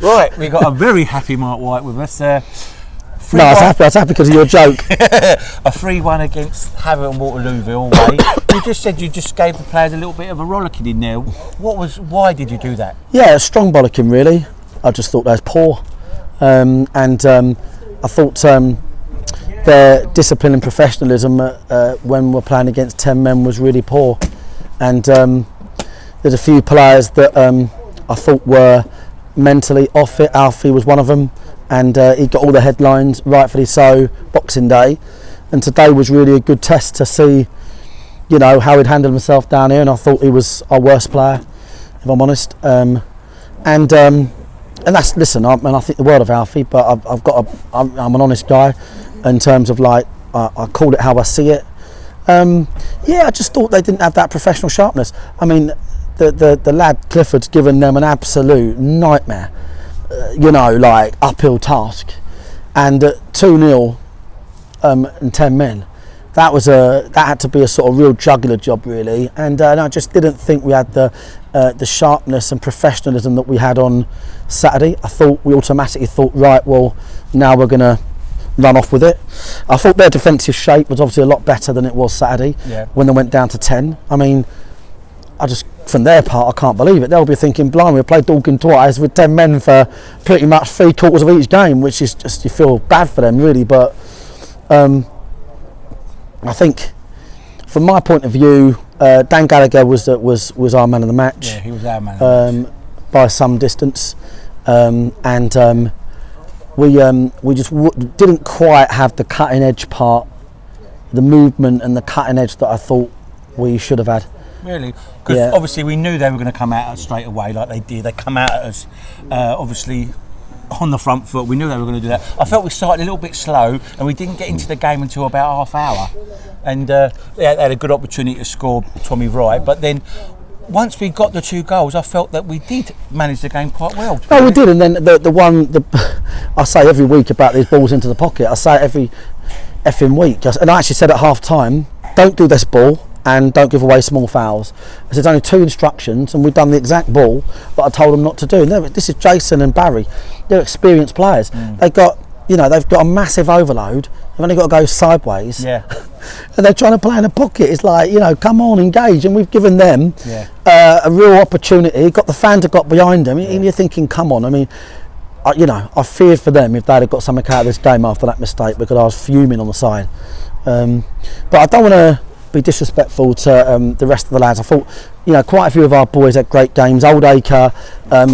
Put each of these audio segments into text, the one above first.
Right, we've got a very happy Mark White with us. No, I was happy because of your joke. A 3-1 against Harrow and Waterlooville away. You just said you just gave the players a little bit of a rollicking in there. Why did you do that? Yeah, a strong bollocking really. I just thought they was poor. I thought their discipline and professionalism when we're playing against 10 men was really poor. And there's a few players that I thought were mentally off it. Alfie was one of them. And he got all the headlines, rightfully so, Boxing Day. And today was really a good test to see, how he'd handled himself down here. And I thought he was our worst player, if I'm honest. And that's, listen, I think the world of Alfie, but I'm an honest guy in terms of I call it how I see it. I just thought they didn't have that professional sharpness. I mean, the lad Clifford's given them an absolute nightmare. Uphill task, and 2-0 and 10 men. That had to be a sort of real jugular job, really. And I just didn't think we had the sharpness and professionalism that we had on Saturday. I thought we automatically thought, right, well, now we're going to run off with it. I thought their defensive shape was obviously a lot better than it was Saturday when they went down to 10. I mean, from their part, I can't believe it. They'll be thinking, blimey, we played Dorking twice with 10 men for pretty much 3/4 of each game, which is just, you feel bad for them, really. But I think, from my point of view, Dan Gallagher was our man of the match. Yeah, he was our man of the match. By some distance. We just didn't quite have the cutting edge part, the movement and the cutting edge that I thought we should have had. Really? Because obviously we knew they were going to come at us straight away like they did. They come out at us, obviously, on the front foot. We knew they were going to do that. I felt we started a little bit slow and we didn't get into the game until about half hour. And they had a good opportunity to score Tommy Wright. But then once we got the 2 goals, I felt that we did manage the game quite well. Oh, we did. And then I say every week about these balls into the pocket. I say it every effing week. And I actually said at half time, don't do this ball. And don't give away small fouls. There's only 2 instructions, and we've done the exact ball that I told them not to do. And this is Jason and Barry. They're experienced players. They've got a massive overload. They've only got to go sideways. Yeah. And they're trying to play in a pocket. It's like, come on, engage. And we've given them a real opportunity. Got the fans that got behind them. And you're thinking, come on. I mean, I feared for them if they'd have got something out of this game after that mistake, because I was fuming on the side. But I don't want to be disrespectful to the rest of the lads. I thought, quite a few of our boys had great games. Oldacre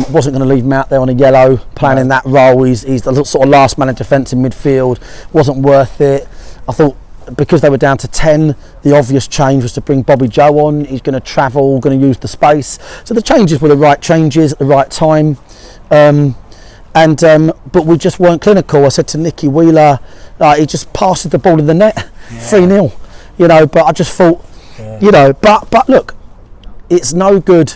wasn't going to leave him out there on a yellow, playing in that role. He's the sort of last man of defence in midfield. Wasn't worth it. I thought because they were down to 10, the obvious change was to bring Bobby Joe on. He's going to travel, going to use the space. So the changes were the right changes at the right time. But we just weren't clinical. I said to Nicky Wheeler, he just passes the ball in the net, 3-0. But I just thought, but look, it's no good.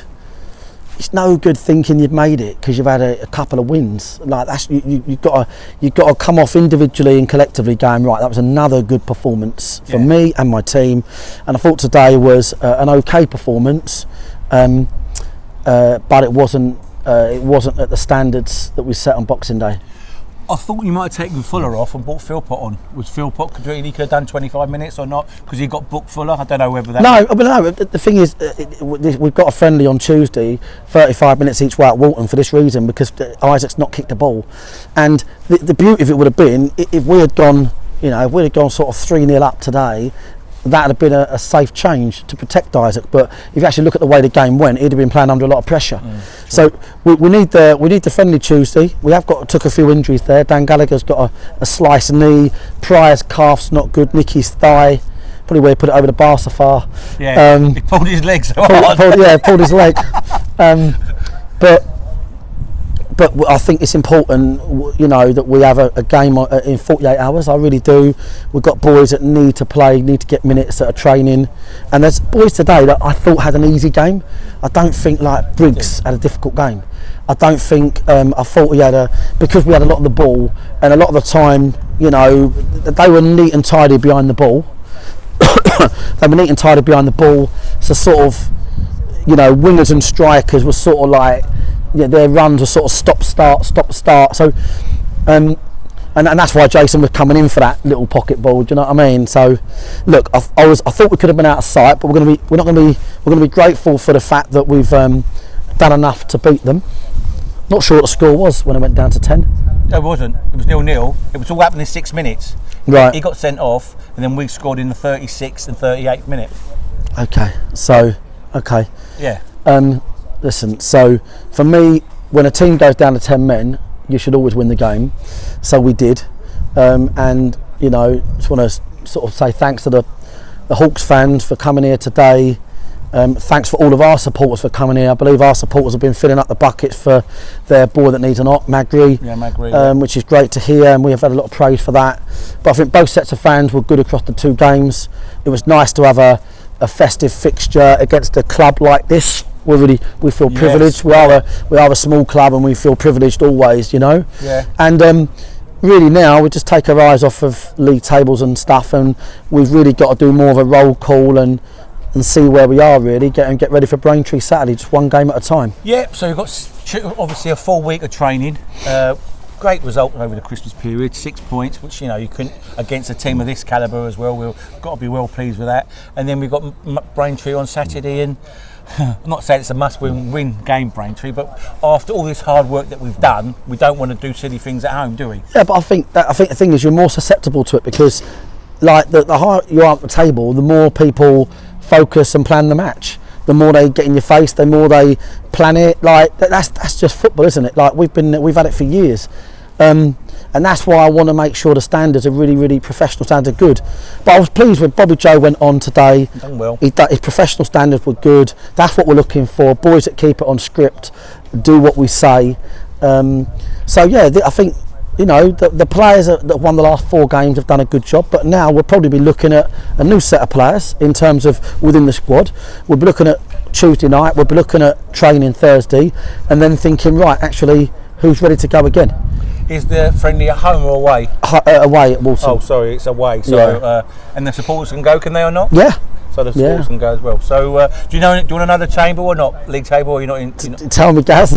It's no good thinking you've made it because you've had a couple of wins. Like that's you've got to come off individually and collectively going, right, that was another good performance for me and my team. And I thought today was an okay performance, but it wasn't at the standards that we set on Boxing Day. I thought you might have taken Fuller off and brought Philpott on. Was Philpott, he could have done 25 minutes or not? Because he got booked Fuller? I don't know whether that... No, the thing is, we've got a friendly on Tuesday, 35 minutes each way at Walton for this reason, because Isaac's not kicked the ball. And the beauty of it would have been, if we had gone, sort of 3-0 up today, that would have been a safe change to protect Isaac. But if you actually look at the way the game went, he'd have been playing under a lot of pressure. So we need the friendly Tuesday. We have took a few injuries there. Dan Gallagher's got a sliced knee. Pryor's calf's not good. Nicky's thigh, probably where he put it over the bar so far. Yeah, he pulled his leg so hard. Pulled his leg. But I think it's important, that we have a game in 48 hours. I really do. We've got boys that need to play, need to get minutes, that are training. And there's boys today that I thought had an easy game. I don't think like Briggs had a difficult game. I don't think, I thought he had because we had a lot of the ball, and a lot of the time, they were neat and tidy behind the ball. They were neat and tidy behind the ball. So sort of, wingers and strikers were sort of like, their runs were sort of stop start. So, and that's why Jason was coming in for that little pocket ball. Do you know what I mean? So, look, I thought we could have been out of sight, but we're going to be grateful for the fact that we've done enough to beat them. Not sure what the score was when it went down to 10. It wasn't. It was 0-0. It was all happening in 6 minutes. Right. He got sent off, and then we scored in the 36th and 38th minute. Okay. So, okay. Yeah. Listen. So, for me, when a team goes down to 10 men, you should always win the game. So we did, and you know, just want to sort of say thanks to the Hawks fans for coming here today. Thanks for all of our supporters for coming here. I believe our supporters have been filling up the buckets for their boy that needs an op, Magri, which is great to hear, and we have had a lot of praise for that. But I think both sets of fans were good across the two games. It was nice to have a festive fixture against a club like this. We feel privileged. We are a small club, and we feel privileged always, you know. Yeah. And really now we just take our eyes off of league tables and stuff, and we've really got to do more of a roll call and see where we are, really get ready for Braintree Saturday, just one game at a time. Yeah, so we've got obviously a full week of training. Great result over the Christmas period, 6 points, which you couldn't against a team of this calibre as well. We've got to be well pleased with that. And then we've got Braintree on Saturday, and I'm not saying it's a must-win game, Braintree, but after all this hard work that we've done, we don't want to do silly things at home, do we? Yeah, but I think the thing is you're more susceptible to it because, like, the higher you are at the table, the more people focus and plan the match. The more they get in your face, the more they plan it. Like that's just football, isn't it? Like we've had it for years, and that's why I want to make sure the standards are really, really professional standards are good. But I was pleased when Bobby Joe went on today. Done well. His professional standards were good. That's what we're looking for. Boys that keep it on script, do what we say. So yeah, I think. The players that won the last 4 games have done a good job, but now we'll probably be looking at a new set of players in terms of within the squad. We'll be looking at Tuesday night, we'll be looking at training Thursday, and then thinking, right, actually, who's ready to go again? Is the friendly at home or away? Away at Walsall. Oh, sorry, it's away. So, and the supporters can go, can they or not? Yeah. So the supporters can go as well. So, do you want another table or not? League table, or you're not in? Tell me, Gaz.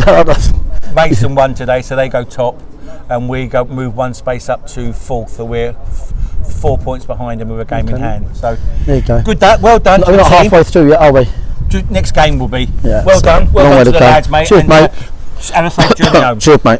Mason won today, so they go top. And we move one space up to 4th, so we're 4 points behind them with a game in hand. So there you go. Good, well done. We're not halfway through yet, are we? Next game will be. Yeah, well done to the lads, mate. Cheers, mate. Have a safe journey home. Cheers, mate.